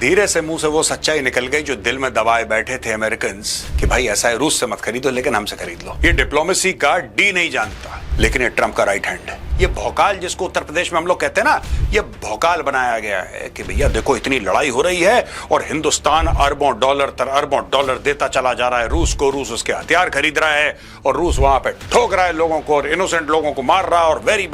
धीरे से मुंह से वो सच्चाई निकल गई जो दिल में दबाए बैठे थे अमेरिकन्स कि भाई ऐसा है, रूस से मत खरीदो लेकिन हमसे खरीद लो। ये डिप्लोमेसी का डी नहीं जानता, लेकिन ये ट्रंप का राइट हैंड है। ये भौकाल जिसको उत्तर प्रदेश में हम लोग कहते हैं ना, ये भौकाल बनाया गया है कि भैया देखो इतनी लड़ाई हो रही है और हिंदुस्तान अरबों डॉलर देता चला जा रहा है रूस को, रूस उसके हथियार खरीद रहा है और रूस वहां पे ठोक रहा है लोगों को और इनोसेंट लोगों को मार रहा है और वेरी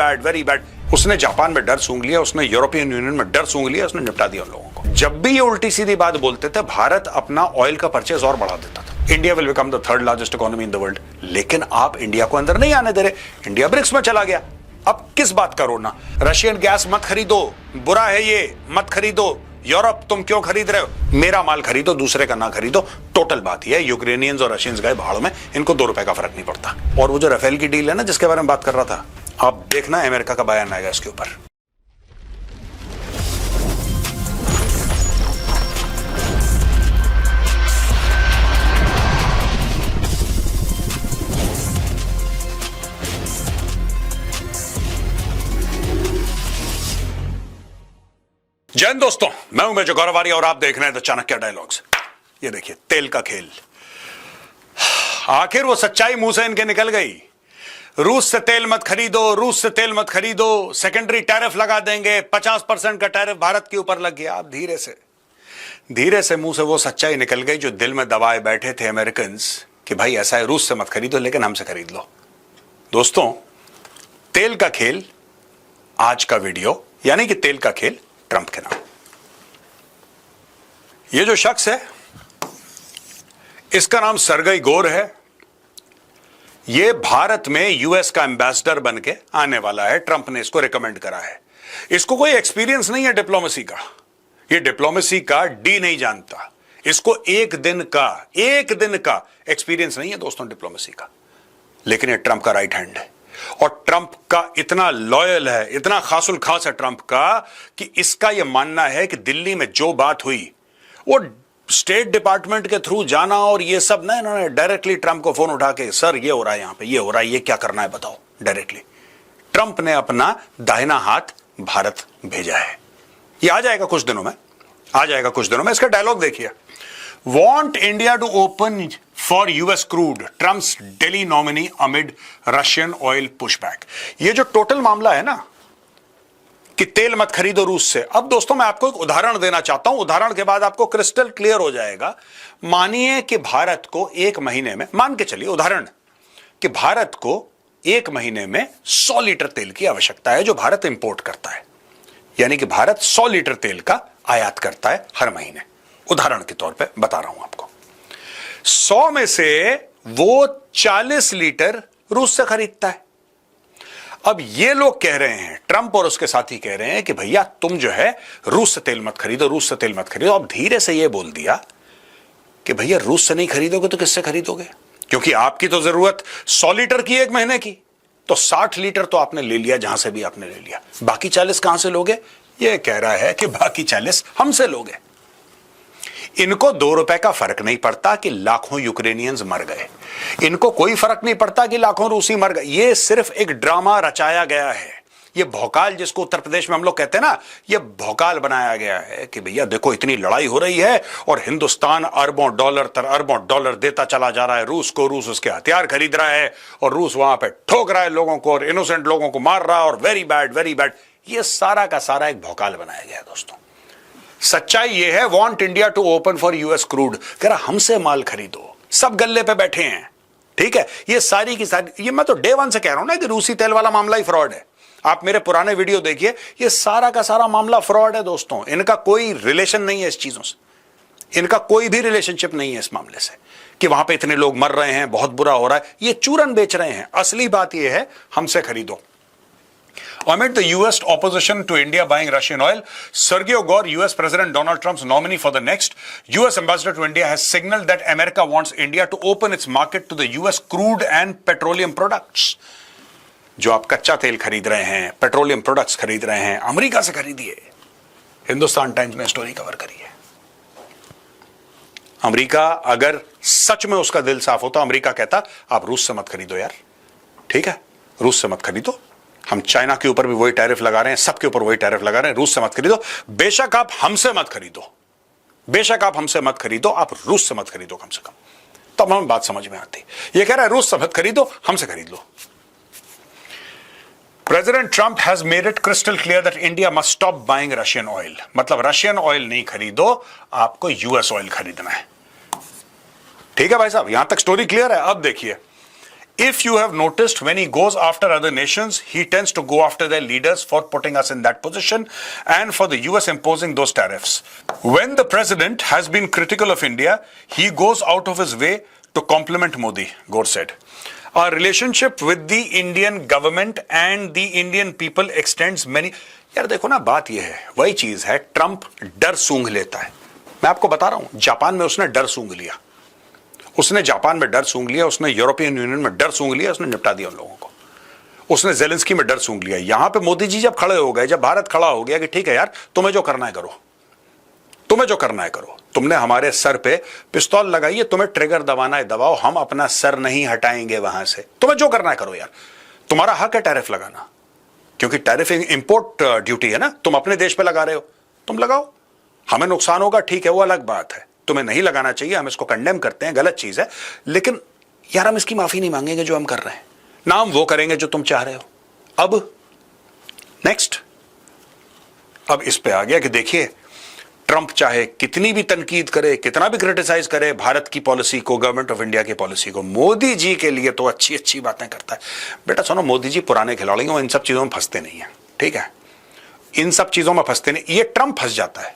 बैड। उसने जापान में डर सूंघ लिया, उसने यूरोपियन यूनियन में डर सूंघ लिया, उसने निपटा दिया उन लोगों को। जब भी ये उल्टी सीधी बात बोलते थे, भारत अपना ऑयल का परचेज और बढ़ा देता था। India will become the third largest economy in the world, लेकिन आप इंडिया को अंदर नहीं आने दे रहे। इंडिया ब्रिक्स में चला गया। अब किस बात का रोना? रशियन गैस मत खरीदो, बुरा है ये, मत खरीदो। यूरोप तुम क्यों खरीद रहे हो? मेरा माल खरीदो, दूसरे का ना खरीदो। टोटल बात यह है, यूक्रेनियंस और रशियंस गए भाड़ में, इनको 2 रुपए का फर्क नहीं पड़ता। और वो जो राफेल की डील है ना, जिसके बारे में बात कर रहा था, आप देखना अमेरिका का बयान आएगा इसके ऊपर। जय हिंद दोस्तों, मैं हूं मेजर गौरव आर्य और आप देख रहे हैं द चाणक्य डायलॉग्स। ये देखिए तेल का खेल, आखिर वो सच्चाई मुंह से इनके निकल गई। रूस से तेल मत खरीदो, रूस से तेल मत खरीदो, सेकेंडरी टैरिफ लगा देंगे, 50% का टैरिफ भारत के ऊपर लग गया। आप धीरे से मुंह से वो सच्चाई निकल गई जो दिल में दबाए बैठे थे अमेरिकन्स कि भाई ऐसा है, रूस से मत खरीदो लेकिन हमसे खरीद लो। दोस्तों, तेल का खेल आज का वीडियो, यानी कि तेल का खेल ट्रंप के नाम। ये जो शख्स है, इसका नाम सरगई गोर है। ये भारत में यूएस का एम्बेसडर बन के आने वाला है। ट्रंप ने इसको रिकमेंड करा है। इसको कोई एक्सपीरियंस नहीं है डिप्लोमेसी का, ये डिप्लोमेसी का डी नहीं जानता। इसको एक दिन का एक्सपीरियंस नहीं है दोस्तों डिप्लोमेसी का, लेकिन ये ट्रंप का राइट हैंड है। और ट्रंप का इतना लॉयल है, इतना खासुल खास है ट्रंप का, कि इसका यह मानना है कि दिल्ली में जो बात हुई वो स्टेट डिपार्टमेंट के थ्रू जाना और ये सब ना, इन्होंने डायरेक्टली ट्रंप को फोन उठा के, सर ये हो रहा है, यहां पे ये हो रहा है, ये क्या करना है बताओ। डायरेक्टली ट्रंप ने अपना दाहिना हाथ भारत भेजा है। ये आ जाएगा कुछ दिनों में, इसका डायलॉग देखिए। Want India to open for US crude, Trump's Delhi nominee amid Russian oil pushback। ये जो टोटल मामला है ना कि तेल मत खरीदो रूस से, अब दोस्तों मैं आपको एक उदाहरण देना चाहता हूं। उदाहरण के बाद आपको क्रिस्टल क्लियर हो जाएगा। मानिए कि भारत को एक महीने में, मान के चलिए उदाहरण कि भारत को एक महीने में 100 लीटर तेल की आवश्यकता है जो भारत इंपोर्ट करता है, यानी कि भारत 100 लीटर तेल का आयात करता है हर महीने। उदाहरण के तौर पे बता रहा हूं आपको। 100 में से वो 40 लीटर रूस से खरीदता है। अब ये लोग कह रहे हैं, ट्रंप और उसके साथी कह रहे हैं कि भैया तुम जो है रूस से तेल मत खरीदो, रूस से तेल मत खरीदो। अब धीरे से ये बोल दिया कि भैया रूस से नहीं खरीदोगे तो किससे खरीदोगे, क्योंकि आपकी तो जरूरत 100 लीटर की एक महीने की, तो 60 लीटर तो आपने ले लिया जहां से भी आपने ले लिया, बाकी 40 कहां से लोगे? ये कह रहा है कि बाकी 40 हमसे लोगे। इनको 2 रुपए का फर्क नहीं पड़ता कि लाखों यूक्रेनियंस मर गए, इनको कोई फर्क नहीं पड़ता कि लाखों रूसी मर गए। ये सिर्फ एक ड्रामा रचाया गया है। ये भौकाल जिसको उत्तर प्रदेश में हम लोग कहते हैं ना, ये भौकाल बनाया गया है कि भैया देखो इतनी लड़ाई हो रही है और हिंदुस्तान अरबों डॉलर देता चला जा रहा है रूस को, रूस उसके हथियार खरीद रहा है और रूस वहां पे ठोक रहा है लोगों को और इनोसेंट लोगों को मार रहा है और वेरी बैड। ये सारा का सारा एक भौकाल बनाया गया दोस्तों। सच्चाई यह है, want India to open for US crude, कह रहा हमसे माल खरीदो, सब गल्ले पे बैठे हैं। ठीक है, ये सारी की सारी, ये मैं तो डे 1 से कह रहा हूं ना कि रूसी तेल वाला मामला ही फ्रॉड है। आप मेरे पुराने वीडियो देखिए, ये सारा का सारा मामला फ्रॉड है दोस्तों। इनका कोई रिलेशन नहीं है इस चीजों से, इनका कोई भी रिलेशनशिप नहीं है इस मामले से कि वहां पे इतने लोग मर रहे हैं, बहुत बुरा हो रहा है। ये चूरन बेच रहे हैं। असली बात यह है, हमसे खरीदो। Amid the US opposition to India buying Russian oil, Sergio Gore, US President Donald Trump's nominee for the next US ambassador to India, has signaled that America wants India to open its market to the US crude and petroleum products. जो आप कच्चा तेल खरीद रहे हैं, petroleum products खरीद रहे हैं, अमेरिका से खरीदिए। हिंदुस्तान टाइम्स ने स्टोरी कवर करी है। अमेरिका अगर सच में उसका दिल साफ होता, अमेरिका कहता आप रूस से मत खरीदो यार, ठीक है, रूस से मत खरीदो, हम चाइना के ऊपर भी वही टैरिफ लगा रहे हैं, सबके ऊपर वही टैरिफ लगा रहे हैं, रूस से मत खरीदो, बेशक आप हमसे मत खरीदो, बेशक आप हमसे मत खरीदो, आप रूस से मत खरीदो कम से कम, तब हमें बात समझ में आती। ये कह रहा है रूस से मत खरीदो, हमसे खरीद लो। President Trump has made it crystal clear that India must stop buying Russian oil. मतलब रशियन ऑयल नहीं खरीदो, आपको यूएस ऑयल खरीदना है। ठीक है भाई साहब, यहां तक स्टोरी क्लियर है। अब देखिए, if you have noticed, when he goes after other nations, he tends to go after their leaders for putting us in that position and for the US imposing those tariffs. When the president has been critical of India, he goes out of his way to compliment Modi, Gore said. Our relationship with the Indian government and the Indian people extends many. यार देखो ना, बात यह है, वही चीज है, Trump डर सूंघ लेता है। मैं आपको बता रहा हूं, जापान में उसने डर सूंघ लिया, उसने जापान में डर सूंघ लिया, उसने यूरोपियन यूनियन में डर सूंघ लिया, उसने निपटा दिया उन लोगों को, उसने जेलेंस्की में डर सूंघ लिया। यहां पे मोदी जी जब खड़े हो गए, जब भारत खड़ा हो गया कि ठीक है यार, तुम्हें जो करना है करो, तुम्हें जो करना है करो, तुमने हमारे सर पे पिस्तौल लगाई है, तुम्हें ट्रिगर दबाना है दबाओ, हम अपना सर नहीं हटाएंगे वहां से, तुम्हें जो करना है करो यार, तुम्हारा हक है टैरिफ लगाना, क्योंकि टैरिफ इंपोर्ट ड्यूटी है ना, तुम अपने देश पे लगा रहे हो, तुम लगाओ, हमें नुकसान होगा, ठीक है, वो अलग बात है, तुम्हें नहीं लगाना चाहिए, हम इसको कंडेम करते हैं, गलत चीज है, लेकिन यार हम इसकी माफी नहीं मांगेंगे जो हम कर रहे हैं, ना हम वो करेंगे जो तुम चाह रहे हो। अब नेक्स्ट, अब इस पे आ गया कि देखिए, ट्रंप चाहे कितनी भी तनकीद करे, कितना भी क्रिटिसाइज करे भारत की पॉलिसी को, गवर्नमेंट ऑफ इंडिया की पॉलिसी को, मोदी जी के लिए तो अच्छी अच्छी बातें करता है। बेटा सुनो, मोदी जी पुराने खिलाड़ी हैं, इन सब चीजों में फंसते नहीं है, ठीक है, इन सब चीजों में फंसते नहीं, ये ट्रंप फंस जाता है।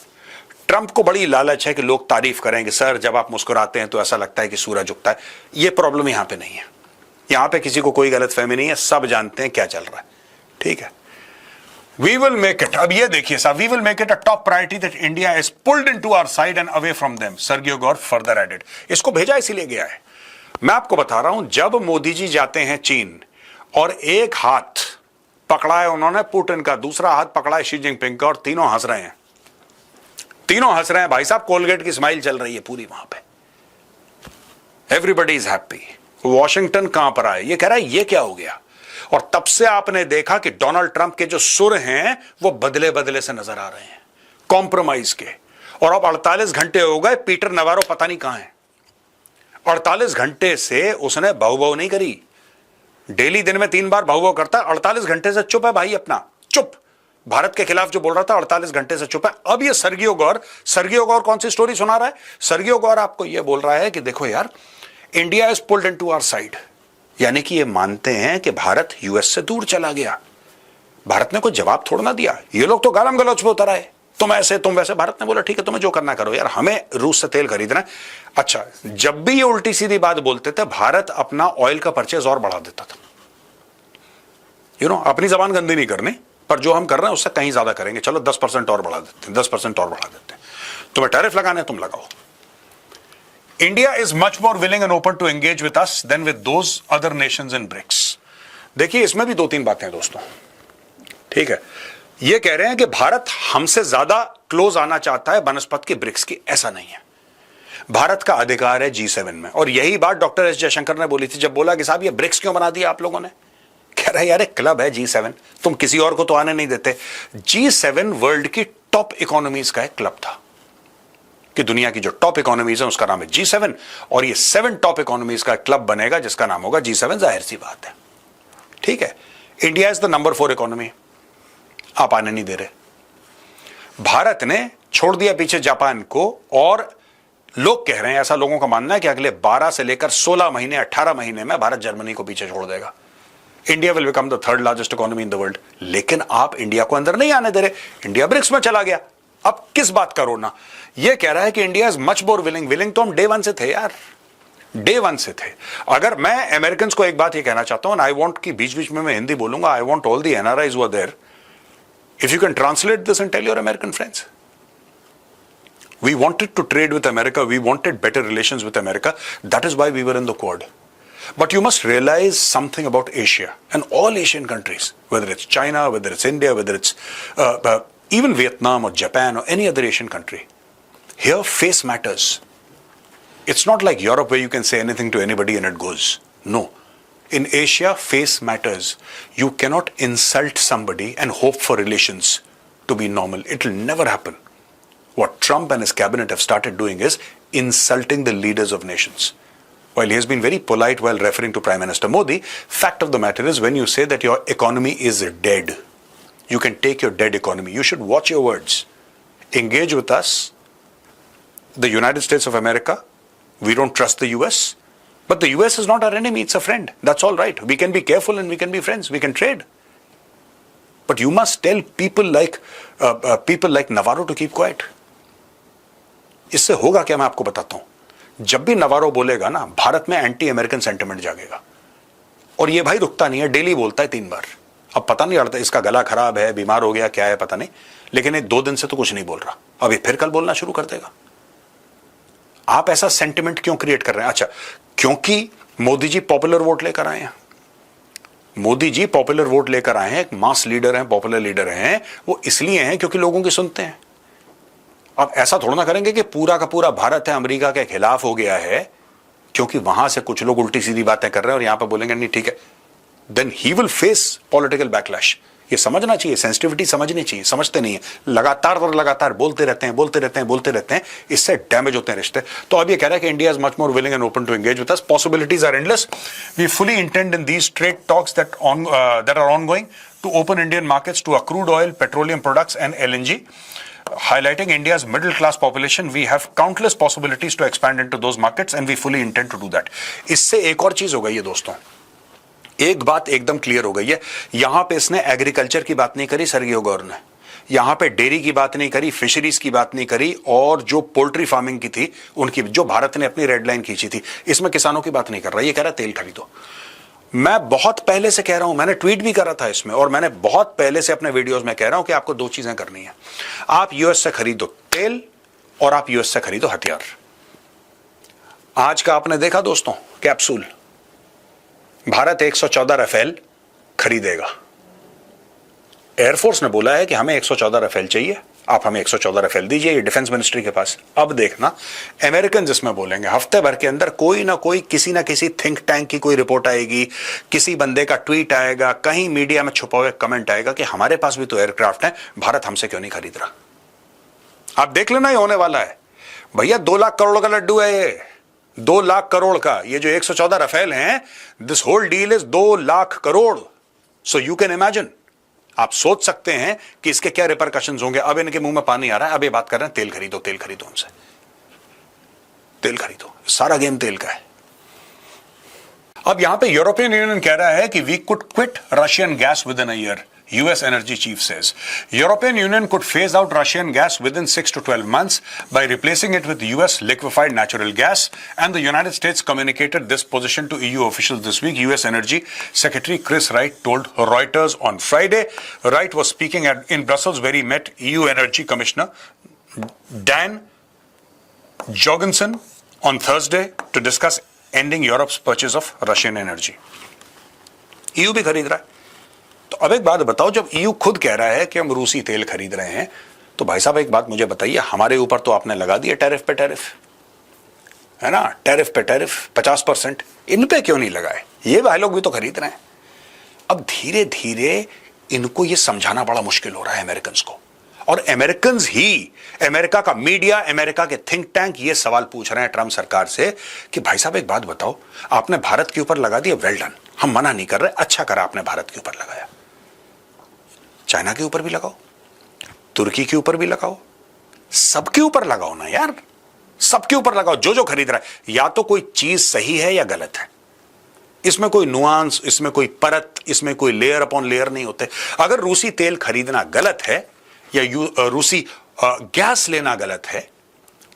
ट्रंप को बड़ी लालच है कि लोग तारीफ करेंगे, सर जब आप मुस्कुराते हैं तो ऐसा लगता है कि सूरज उगता है। ये प्रॉब्लम यहां पे नहीं है, यहां पे किसी को कोई गलतफहमी नहीं है, सब जानते हैं क्या चल रहा है, ठीक है। वी विल मेक इट, अब ये देखिए साहब, we will make it a top priority that India is pulled into our side and away from them, Sergio Gor further added. इसको भेजा इसीलिए गया है, मैं आपको बता रहा हूं, जब मोदी जी जाते हैं चीन और एक हाथ पकड़ा है उन्होंने पुतिन का, दूसरा हाथ पकड़ा है शी जिनपिंग का, और तीनों हंस रहे हैं, तीनों हंस रहे हैं भाई साहब, कोलगेट की स्माइल चल रही है पूरी वहां पे, एवरीबॉडी इज हैप्पी। वॉशिंगटन कहां पर आए, ये कह रहा है ये क्या हो गया, और तब से आपने देखा कि डोनाल्ड ट्रंप के जो सुर हैं वो बदले बदले से नजर आ रहे हैं, कॉम्प्रोमाइज के। और अब 48 घंटे हो गए, पीटर नवारो पता नहीं कहां है, 48 घंटे से उसने भाव भाव नहीं करी, डेली दिन में 3 बार भाव भाव करता है, 48 घंटे से चुप है भाई, अपना चुप, भारत के खिलाफ जो बोल रहा था 48 घंटे से चुप है। अब ये सर्गियो गौर कौन सी स्टोरी सुना रहा है, सर्गियो गौर आपको ये बोल रहा है कि देखो यार, India is pulled into our side, यानी कि ये मानते हैं कि भारत यूएस से दूर चला गया, भारत ने कोई जवाब थोड़ा ना दिया, ये लोग तो गालम गलौच पे उतर आए, तुम ऐसे तुम वैसे, भारत ने बोला ठीक है तुम्हें जो करना करो यार, हमें रूस से तेल खरीदना है। अच्छा, जब भी ये उल्टी सीधी बात बोलते थे, भारत अपना ऑयल का परचेज और बढ़ा देता था, अपनी जबान गंदी नहीं करनी, पर जो हम कर रहे हैं उससे कहीं ज्यादा करेंगे, चलो 10% और बढ़ा देते हैं, 10% और बढ़ा देते हैं, तुम्हें टैरिफ लगाने तुम लगाओ। India is much more willing and open to engage with us than with those other nations in BRICS. देखिए इसमें भी 2-3 बातें हैं दोस्तों, ठीक है, ये कह रहे हैं कि भारत हमसे ज्यादा क्लोज आना चाहता है बनस्पत की ब्रिक्स की, ऐसा नहीं है, भारत का अधिकार है G7 में, और यही बात डॉक्टर एस जयशंकर ने बोली थी, जब बोला कि साहब ये ब्रिक्स क्यों बना दिया आप लोगों ने, कह रहा है यार एक क्लब है G7, तुम किसी और को तो आने नहीं देते। G7 वर्ल्ड की टॉप इकोनॉमीज का एक क्लब था, कि दुनिया की जो टॉप इकोनॉमीज है उसका नाम है G7, और ये 7 टॉप इकोनॉमीज का क्लब बनेगा जिसका नाम होगा G7, जाहिर सी बात है, ठीक है। India is the number 4 economy, आप आने नहीं दे रहे, भारत ने छोड़ दिया पीछे जापान को, और लोग कह रहे हैं, ऐसा लोगों का मानना है कि अगले 12 से लेकर 16 महीने 18 महीने में भारत जर्मनी को पीछे छोड़ देगा, India will become the 3rd largest economy in the world. लेकिन आप इंडिया को अंदर नहीं आने दे रहे, इंडिया ब्रिक्स में चला गया, अब किस बात का रोना। यह कह रहा है कि India is much more willing तो हम डे 1 से थे यार, डे 1 से थे। अगर मैं अमेरिकन को एक बात ये कहना चाहता हूं, आई वॉन्ट की बीच बीच में मैं हिंदी बोलूंगा, I want all the NRIs who are there, if you can translate this and tell your American friends, we wanted to trade with America, we wanted better relations with America, that is why we were in the Quad. But you must realize something about Asia and all Asian countries, whether it's China, whether it's India, whether it's even Vietnam or Japan or any other Asian country. Here, face matters. It's not like Europe where you can say anything to anybody and it goes. No. In Asia, face matters. You cannot insult somebody and hope for relations to be normal. It will never happen. What Trump and his cabinet have started doing is insulting the leaders of nations. While he has been very polite while referring to Prime Minister Modi, fact of the matter is when you say that your economy is dead, you can take your dead economy. You should watch your words. Engage with us, the United States of America. We don't trust the US. But the US is not our enemy, it's a friend. That's all right. We can be careful and we can be friends. We can trade. But you must tell people like Navarro to keep quiet. इससे होगा क्या मैं आपको बताता हूं. जब भी नवारो बोलेगा ना, भारत में एंटी अमेरिकन सेंटिमेंट जागेगा. और ये भाई रुकता नहीं है, डेली बोलता है 3 बार. अब पता नहीं लगता इसका गला खराब है, बीमार हो गया, क्या है पता नहीं, लेकिन ये 2 दिन से तो कुछ नहीं बोल रहा. अभी फिर कल बोलना शुरू कर देगा. आप ऐसा सेंटिमेंट क्यों क्रिएट कर रहे हैं? अच्छा, क्योंकि मोदी जी पॉपुलर वोट लेकर आए हैं. मोदी जी पॉपुलर वोट लेकर आए हैं, एक मास लीडर हैं, पॉपुलर लीडर हैं. वो इसलिए हैं क्योंकि लोगों की सुनते हैं. अब ऐसा थोड़ा ना करेंगे कि पूरा का पूरा भारत है अमेरिका के खिलाफ हो गया है क्योंकि वहां से कुछ लोग उल्टी सीधी बातें कर रहे हैं और यहां पर बोलेंगे नहीं ठीक है. Then he will face political backlash. ये समझना चाहिए, सेंसिटिविटी समझनी चाहिए. समझते नहीं है, लगातार और लगातार बोलते रहते हैं. इससे डैमेज होते हैं रिश्ते. तो अब ये कह रहा है कि India is much more willing and open to engage with us. Possibilities are endless. We fully intend in these trade talks that are ongoing to open Indian markets to crude oil, petroleum products and LNG. Highlighting India's middle class population, we have countless possibilities to expand into those markets and we fully intend to do that. इससे एक और चीज हो गई है दोस्तों, एक बात एकदम क्लियर हो गई है. यहां पे इसने एग्रीकल्चर की बात नहीं करी सर्गियो गौर ने, यहां पे डेयरी की बात नहीं करी, फिशरीज की बात नहीं करी, और जो पोल्ट्री फार्मिंग की थी उनकी, जो भारत ने अपनी रेड लाइन खींची थी, इसमें किसानों की बात नहीं कर रहा. ये कह रहा तेल खरीदो. मैं बहुत पहले से कह रहा हूं, मैंने ट्वीट भी करा था इसमें, और मैंने बहुत पहले से अपने वीडियोस में कह रहा हूं कि आपको 2 चीजें करनी है. आप यूएस से खरीदो तेल और आप यूएस से खरीदो हथियार. आज का आपने देखा दोस्तों कैप्सूल, भारत 114 राफेल खरीदेगा. एयरफोर्स ने बोला है कि हमें 114 राफेल चाहिए, आप हमें 114 राफेल दीजिए. ये डिफेंस मिनिस्ट्री के पास. अब देखना अमेरिकन जिसमें बोलेंगे, हफ्ते भर के अंदर कोई ना कोई, किसी ना किसी थिंक टैंक की कोई रिपोर्ट आएगी, किसी बंदे का ट्वीट आएगा, कहीं मीडिया में छुपा हुआ कमेंट आएगा कि हमारे पास भी तो एयरक्राफ्ट है, भारत हमसे क्यों नहीं खरीद रहा. आप देख लेना, ये होने वाला है भैया. 2 लाख करोड़ का लड्डू है ये, 2 लाख करोड़ का. ये जो 114 राफेल हैं, this whole deal is 2 lakh crore. So you can imagine, आप सोच सकते हैं कि इसके क्या रिपरकशंस होंगे. अब इनके मुंह में पानी आ रहा है. अब ये बात कर रहे हैं तेल खरीदो हमसे, तेल खरीदो. सारा गेम तेल का है. अब यहां पे यूरोपियन यूनियन कह रहा है कि we could quit Russian gas within a year. US energy chief says European Union could phase out Russian gas within 6 to 12 months by replacing it with US liquefied natural gas, and the United States communicated this position to EU officials this week. US Energy Secretary Chris Wright told Reuters on Friday. Wright was speaking in Brussels where he met EU Energy Commissioner Dan Jorgensen on Thursday to discuss ending Europe's purchase of Russian energy. EU भी खरीद रहा है. तो अब एक बात बताओ, जब EU खुद कह रहा है कि हम रूसी तेल खरीद रहे हैं, तो भाई साहब एक बात मुझे बताइए, हमारे ऊपर तो आपने लगा दिया टैरिफ पे टैरिफ, है ना, टैरिफ पे टैरिफ 50%. इन पे क्यों नहीं लगाए? ये भाई लोग भी तो खरीद रहे हैं. अब धीरे धीरे इनको ये समझाना बड़ा मुश्किल हो रहा है अमेरिकन्स को. और अमेरिकन्स ही, अमेरिका का मीडिया, अमेरिका के थिंक टैंक ये सवाल पूछ रहे हैं ट्रंप सरकार से कि भाई साहब एक बात बताओ, आपने भारत के ऊपर लगा दिया, वेल डन, हम मना नहीं कर रहे, अच्छा करा आपने भारत के ऊपर लगाया. चाइना के ऊपर भी लगाओ, तुर्की के ऊपर भी लगाओ, सबके ऊपर लगाओ ना यार, सबके ऊपर लगाओ. जो खरीद रहा है, या तो कोई चीज सही है या गलत है. इसमें कोई नुआंस, इसमें कोई परत, इसमें कोई लेयर अपॉन लेयर नहीं होते. अगर रूसी तेल खरीदना गलत है या रूसी गैस लेना गलत है,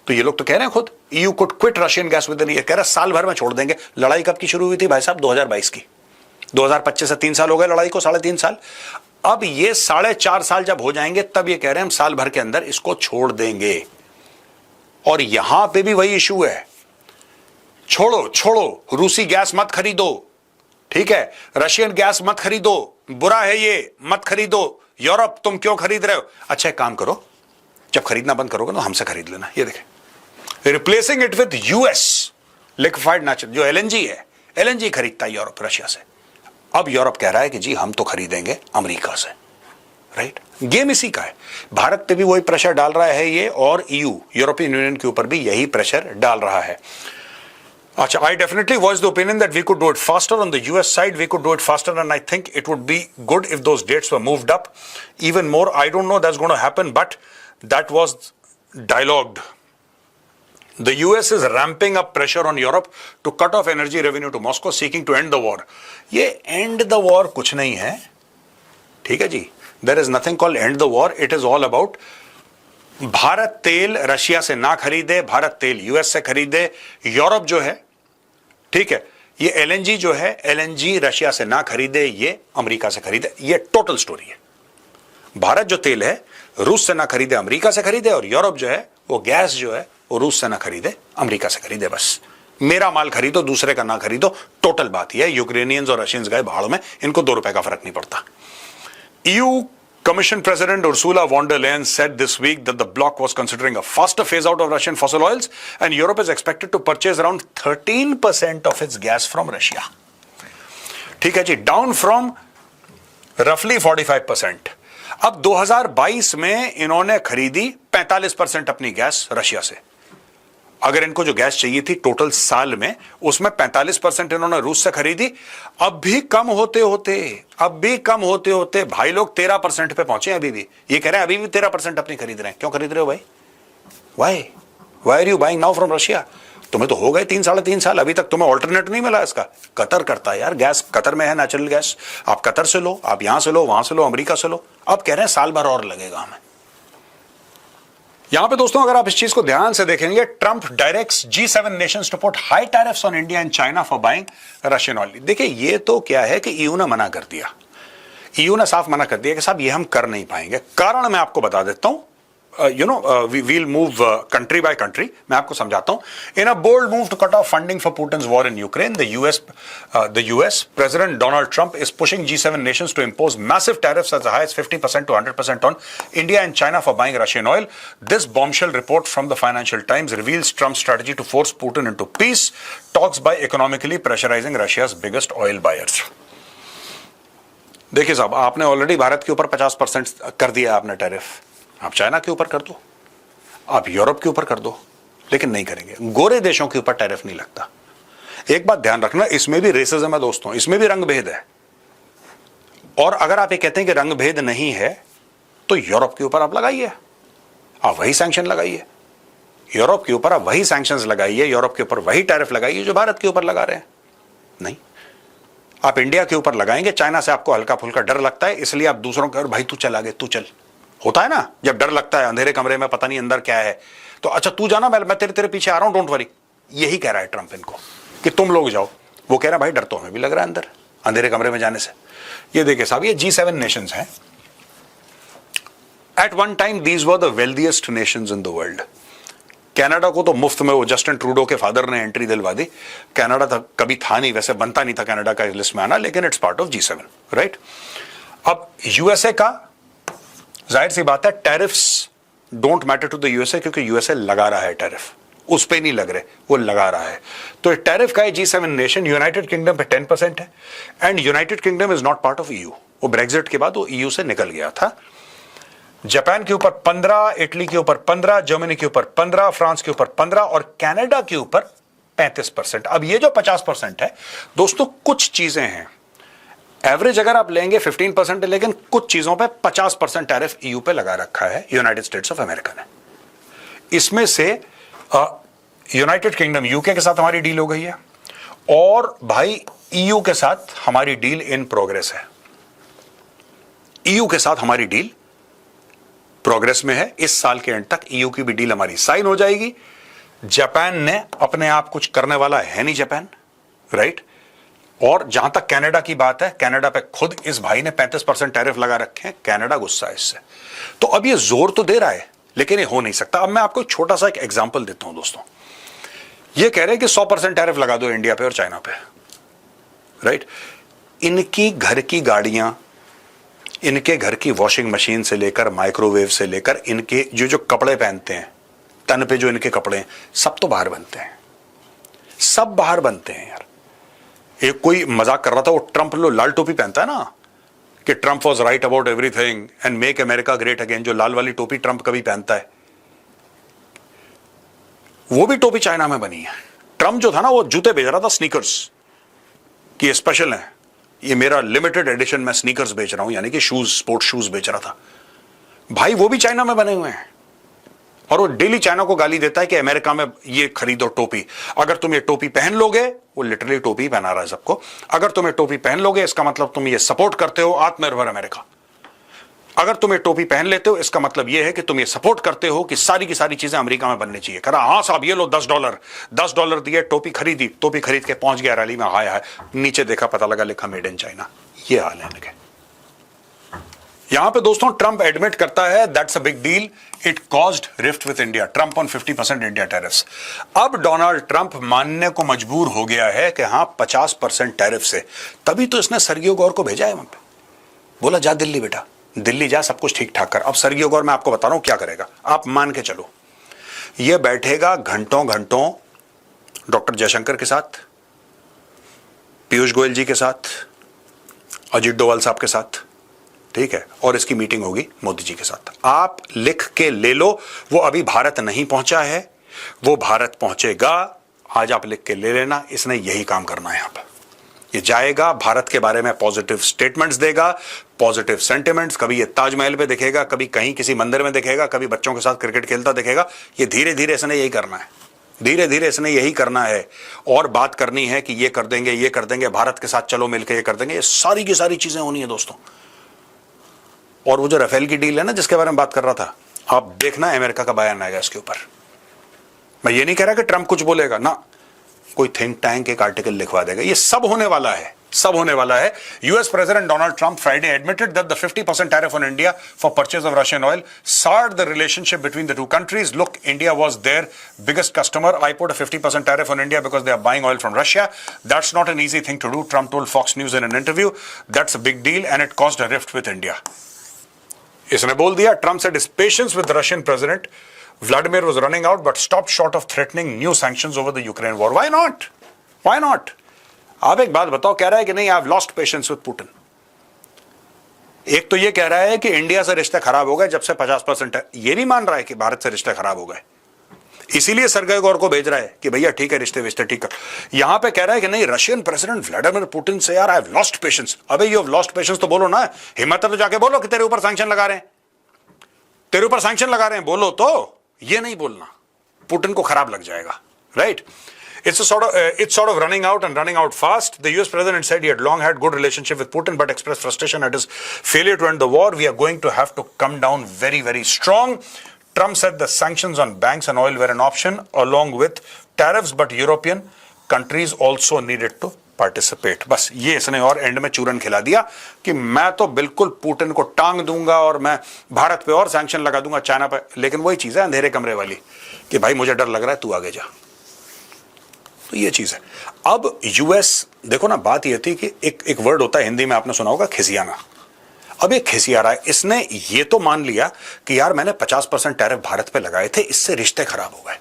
तो ये लोग तो कह रहे हैं खुद, EU could quit Russian gas within a year. कह रहा साल भर में छोड़ देंगे. लड़ाई कब की शुरू हुई थी भाई साहब? 2022 की. 2025 से 3 साल हो गए लड़ाई को, 3.5 साल. अब ये 4.5 साल जब हो जाएंगे, तब ये कह रहे हैं हम साल भर के अंदर इसको छोड़ देंगे. और यहां पे भी वही इशू है, छोड़ो, रूसी गैस मत खरीदो, ठीक है, रशियन गैस मत खरीदो, बुरा है ये, मत खरीदो. यूरोप तुम क्यों खरीद रहे हो? अच्छा एक काम करो, जब खरीदना बंद करोगे तो हमसे खरीद लेना. ये देखें, replacing it with US liquefied natural, जो LNG है, LNG खरीदता है यूरोप रशिया से. अब यूरोप कह रहा है कि जी हम तो खरीदेंगे अमेरिका से. राइट? गेम इसी का है। भारत पे भी वही प्रेशर डाल रहा है ये, और ईयू यूरोपियन यूनियन के ऊपर भी यही प्रेशर डाल रहा है। अच्छा, I definitely voiced the opinion that we could do it faster on the US side. We could do it faster, and I think it would be good if those dates were moved up even more. I don't know that's going to happen, but that was dialogued. The US is ramping up pressure on Europe to cut off energy revenue to Moscow, seeking to end the war. ये end the war कुछ नहीं है, ठीक है जी? There is nothing called end the war. It is all about Bharat तेल Russia से ना खरीदे, भारत तेल यूएस से खरीदे, यूरोप जो है, ठीक है, ये एलएनजी जो है, एलएनजी रशिया से ना खरीदे, ये अमेरिका से खरीदे। ये टोटल स्टोरी है। भारत जो तेल है रूस से ना खरीदे, अमेरिका से खरीदे, और यूरोप जो है वो गैस जो है वो रूस से ना खरीदे, अमेरिका से खरीदे। बस मेरा माल खरीदो, दूसरे का ना खरीदो, टोटल बात यह है। यूक्रेनियंस और रशियंस गए भाड़ में, इनको 2 रुपए का फर्क नहीं पड़ता। EU Commission President Ursula von der Leyen said this week that the bloc was considering a faster phase out of Russian fossil oils, and Europe is expected to purchase around 13% of its gas from Russia. ठीक है जी, down from roughly 45%. अब 2022 में इन्होंने खरीदी 45% अपनी gas Russia से। अगर इनको जो गैस चाहिए थी टोटल साल में, उसमें 45% इन्होंने रूस से खरीदी। अब भी कम होते होते भाई लोग 13% पे पहुंचे। अभी भी ये कह रहे हैं, अभी भी 13% अपनी खरीद रहे हैं। क्यों खरीद रहे हो भाई? Why are you buying now from Russia? तुम्हें तो हो गए 3 साढ़े 3 साल, अभी तक तुम्हें ऑल्टरनेट नहीं मिला इसका। कतर करता है यार, गैस कतर में है, नेचुरल गैस। आप कतर से लो, आप यहां से लो, वहां से लो, अमेरिका से लो। अब कह रहे हैं साल भर और लगेगा हमें। यहां पे दोस्तों अगर आप इस चीज को ध्यान से देखेंगे, Trump directs G7 nations to put high tariffs on India and China for buying Russian oil. देखिए ये तो क्या है कि ईयू ने मना कर दिया। ईयू ने साफ मना कर दिया कि साहब ये हम कर नहीं पाएंगे। कारण मैं आपको बता देता हूं। we'll move country by country. मैं आपको समझाता हूं। In a bold move to cut off funding for Putin's war in Ukraine, the US President Donald Trump is pushing G7 nations to impose massive tariffs as high as 50% to 100% on India and China for buying Russian oil. This bombshell report from the Financial Times reveals Trump's strategy to force Putin into peace talks by economically pressurizing Russia's biggest oil buyers. देखिए साहब, आपने already Bharat के ऊपर 50% कर दिया आपने tariff. आप China के ऊपर कर दो, आप यूरोप के ऊपर कर दो, लेकिन नहीं करेंगे। गोरे देशों के ऊपर टैरिफ नहीं लगता। एक बात ध्यान रखना, इसमें भी रेसिज्म है दोस्तों, इसमें भी रंग भेद है। और अगर आप ये कहते हैं कि रंग भेद नहीं है, तो यूरोप के ऊपर आप लगाइए, आप वही सैंक्शन लगाइए। यूरोप के ऊपर आप वही सैंक्शंस लगाइए, यूरोप के ऊपर वही टैरिफ लगाइए जो भारत के ऊपर लगा रहे हैं। नहीं, आप इंडिया के ऊपर लगाएंगे। चाइना से आपको हल्का फुल्का डर लगता है, इसलिए आप दूसरों के, भाई तू चल आगे, तू चल। होता है ना, जब डर लगता है अंधेरे कमरे में, पता नहीं अंदर क्या है, तो अच्छा तू जाना, मैं तेरे पीछे आ रहा हूं, डोंट वरी। यही कह रहा है ट्रंप इनको कि तुम लोग जाओ। वो कह रहा है भाई डर तो हमें भी लग रहा है अंदर अंधेरे कमरे में जाने से। ये देखिए साहब, ये G7 नेशंस हैं। At one time these were the wealthiest nations in the world. Canada को तो मुफ्त में वो जस्टिन ट्रूडो के फादर ने एंट्री दिलवा दी। कनाडा था कभी था नहीं, वैसे बनता नहीं था कनाडा का इस लिस्ट में आना, लेकिन it's part of G7, right. अब यूएसए का जाहिर सी बात है, tariffs don't matter to the USA, क्योंकि यूएसए लगा रहा है टैरिफ, उस पे नहीं लग रहे, वो लगा रहा है। तो टैरिफ का है G7 नेशन। यूनाइटेड किंगडम पे 10% है, and United kingdom is not part of EU. वो ब्रेक्जिट के बाद वो ईयू से निकल गया था। जापान के ऊपर 15, इटली के ऊपर 15, जर्मनी के ऊपर 15, फ्रांस के ऊपर 15 और कनाडा के ऊपर 35%। अब ये जो 50% है दोस्तों, कुछ चीजें हैं, एवरेज अगर आप लेंगे 15% है, लेकिन कुछ चीजों पे 50% टैरिफ ईयू पे लगा रखा है यूनाइटेड स्टेट्स ऑफ अमेरिका ने। इसमें से यूनाइटेड किंगडम, यूके के साथ हमारी डील हो गई है, और भाई ईयू के साथ हमारी डील इन प्रोग्रेस है। ईयू के साथ हमारी डील प्रोग्रेस में है। इस साल के एंड तक ईयू की भी डील हमारी साइन हो जाएगी। जापान ने अपने आप कुछ करने वाला है नहीं, जापान, राइट। और जहां तक कनाडा की बात है, कनाडा पे खुद इस भाई ने 35% टैरिफ लगा रखे हैं। कनाडा गुस्सा है इससे। तो अब ये जोर तो दे रहा है, लेकिन ये हो नहीं सकता। अब मैं आपको छोटा सा एक एग्जांपल देता हूं दोस्तों। ये कह रहे हैं कि 100% टैरिफ लगा दो इंडिया पे और चाइना पे, राइट। इनकी घर की गाड़ियां, इनके घर की वॉशिंग मशीन से लेकर माइक्रोवेव से लेकर इनके जो कपड़े पहनते हैं, तन पे जो इनके कपड़े हैं, सब तो बाहर बनते हैं, सब बाहर बनते हैं यार। एक कोई मजाक कर रहा था, वो ट्रंप लो लाल टोपी पहनता है ना, कि Trump was right about everything and make America great again, जो लाल वाली टोपी ट्रंप कभी पहनता है, वो भी टोपी चाइना में बनी है। ट्रंप जो था ना, वो जूते बेच रहा था, स्नीकर्स, कि ये स्पेशल है, ये मेरा लिमिटेड एडिशन, मैं स्नीकर्स बेच रहा हूं, यानी कि शूज, स्पोर्ट्स शूज बेच रहा था। भाई वो भी चाइना में बने हुए हैं, और वो डेली चाइना को गाली देता है कि अमेरिका में ये खरीदो टोपी, अगर तुम ये टोपी पहन लोगे, वो लिटरली टोपी पहना रहा है सबको, अगर तुम ये टोपी पहन लोगे इसका मतलब तुम ये सपोर्ट करते हो आत्मनिर्भर अमेरिका, अगर तुम ये टोपी पहन लेते हो इसका मतलब ये है कि तुम ये सपोर्ट करते हो कि सारी की सारी चीजें अमेरिका में बननी चाहिए। कहा हाँ साहब ये लो $10 दिए, टोपी खरीदी, टोपी खरीद के पहुंच गया रैली में, हाय हाय, नीचे देखा पता लगा लिखा मेड इन चाइना। ये हाल है इनके। यहां पे दोस्तों ट्रंप एडमिट करता है that's a big deal, it caused rift with India, Trump on 50% India tariffs. अब डोनाल्ड ट्रंप मानने को मजबूर हो गया है कि हाँ 50% टैरिफ से, तभी तो इसने सर्गियो गौर को भेजा है वहां पे, बोला जा दिल्ली बेटा, दिल्ली जा, सब कुछ ठीक ठाक कर। अब सर्गियो गौर मैं आपको बता रहा हूं क्या करेगा, आप मान के चलो, ये बैठेगा घंटों घंटों डॉक्टर जयशंकर के साथ, पीयूष गोयल जी के साथ, अजीत डोवाल साहब के साथ, ठीक है, और इसकी मीटिंग होगी मोदी जी के साथ। आप लिख के ले लो, वो अभी भारत नहीं पहुंचा है, वो भारत पहुंचेगा, आज आप लिख के ले लेना, इसने यही काम करना है। यहां पर ये जाएगा, भारत के बारे में पॉजिटिव स्टेटमेंट्स देगा, पॉजिटिव सेंटिमेंट्स, कभी ये ताजमहल पे दिखेगा, कभी कहीं किसी मंदिर में दिखेगा, कभी बच्चों के साथ क्रिकेट खेलता दिखेगा। ये धीरे धीरे इसने यही करना है, धीरे धीरे इसने यही करना है, और बात करनी है कि ये कर देंगे, ये कर देंगे, भारत के साथ चलो मिलकर ये कर देंगे, ये सारी की सारी चीजें होनी है दोस्तों। और वो जो राफेल की डील है ना जिसके बारे में बात कर रहा था, आप देखना अमेरिका का बयान आएगा इसके ऊपर। मैं ये नहीं कह रहा कि ट्रंप कुछ बोलेगा ना, कोई थिंक टैंक एक आर्टिकल लिखवा देगा, ये सब होने वाला है, सब होने वाला है। US president Donald Trump Friday admitted that the 50% tariff on India for purchase of Russian oil soured the relationship between the two countries. Look, India was their biggest customer. I put a 50% tariff on India because they are buying oil from Russia. That's not an easy thing to do, Trump told Fox News in an interview. That's a big deal and it caused a rift with India. इसने बोल दिया, Trump said his patience with the Russian president Vladimir was running out, but stopped short of threatening new sanctions over the Ukraine war. Why not? Why not? आप एक बात बताओ, कह रहा है कि नहीं, I've lost patience with Putin. एक तो ये कह रहा है कि इंडिया से रिश्ते खराब हो गए जब से 50% है, ये भी मान रहा है कि भारत से रिश्ते खराब हो गए, इसीलिए सर्गेई गौर को भेज रहा है कि भैया ठीक है, रिश्ते विश्ते ठीक कर। यहां पे कह रहा है कि नहीं, रशियन प्रेसिडेंट व्लादिमीर पुतिन से यार आई हैव लॉस्ट पेशेंस। अबे यू हैव लॉस्ट पेशेंस तो बोलो ना, हिम्मत है तो जाके बोलो कि तेरे ऊपर सैंक्शन लगा रहे हैं, तेरे ऊपर सैंक्शन लगा रहे हैं, बोलो तो, ये नहीं बोलना, पुतिन को खराब लग जाएगा, right? It's sort of running out and running out fast. The US president said he had long had good relationship with Putin, but expressed frustration at his failure to end the war. We are going to have to come down very, very strong. Trump said the sanctions on banks and oil were an option along with tariffs, but European countries also needed to participate. बस ये इसने और and में चूरन खिला दिया कि मैं तो बिल्कुल पुतिन को टांग दूंगा और मैं भारत पे और सैंक्शन लगा दूंगा, चाइना पे। लेकिन वही चीज है अंधेरे कमरे वाली कि भाई मुझे डर लग रहा है, तू आगे जा। तो ये चीज है। अब यूएस, देखो ना, बात ये थी कि एक वर्ड होता है हिंदी में, आपने सुना होगा, खिसियाना। अब ये खिसिया रहा है, इसने ये तो मान लिया कि यार मैंने 50% टैरिफ भारत पे लगाए थे, इससे रिश्ते खराब हो गए।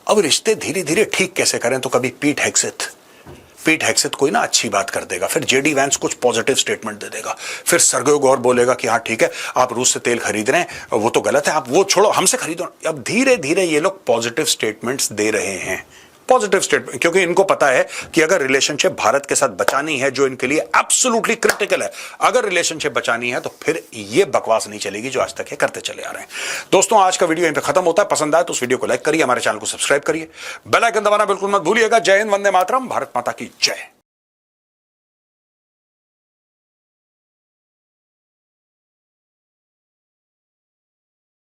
अब रिश्ते धीरे धीरे ठीक कैसे करें? तो कभी पीट हेग्सेथ कोई ना अच्छी बात कर देगा, फिर जेडी वैंस कुछ पॉजिटिव स्टेटमेंट दे देगा, फिर सर्गेई गौर बोलेगा कि हाँ ठीक है, आप रूस से तेल खरीद रहे हैं, वो तो गलत है, आप वो छोड़ो, हमसे खरीदो। अब धीरे धीरे ये लोग पॉजिटिव स्टेटमेंट्स दे रहे हैं, पॉजिटिव स्टेटमेंट, क्योंकि इनको पता है कि अगर रिलेशनशिप भारत के साथ बचानी है, जो इनके लिए एब्सोल्युटली क्रिटिकल है, अगर रिलेशनशिप बचानी है तो फिर ये बकवास नहीं चलेगी जो आज तक ये करते चले आ रहे हैं। दोस्तों, आज का वीडियो यहीं पे खत्म होता है। पसंद आए तो उस वीडियो को लाइक करिए, हमारे चैनल को सब्सक्राइब करिए, बेल आइकन दबाना बिल्कुल मत भूलिएगा। जय हिंद, वंदे मातरम, भारत माता की जय।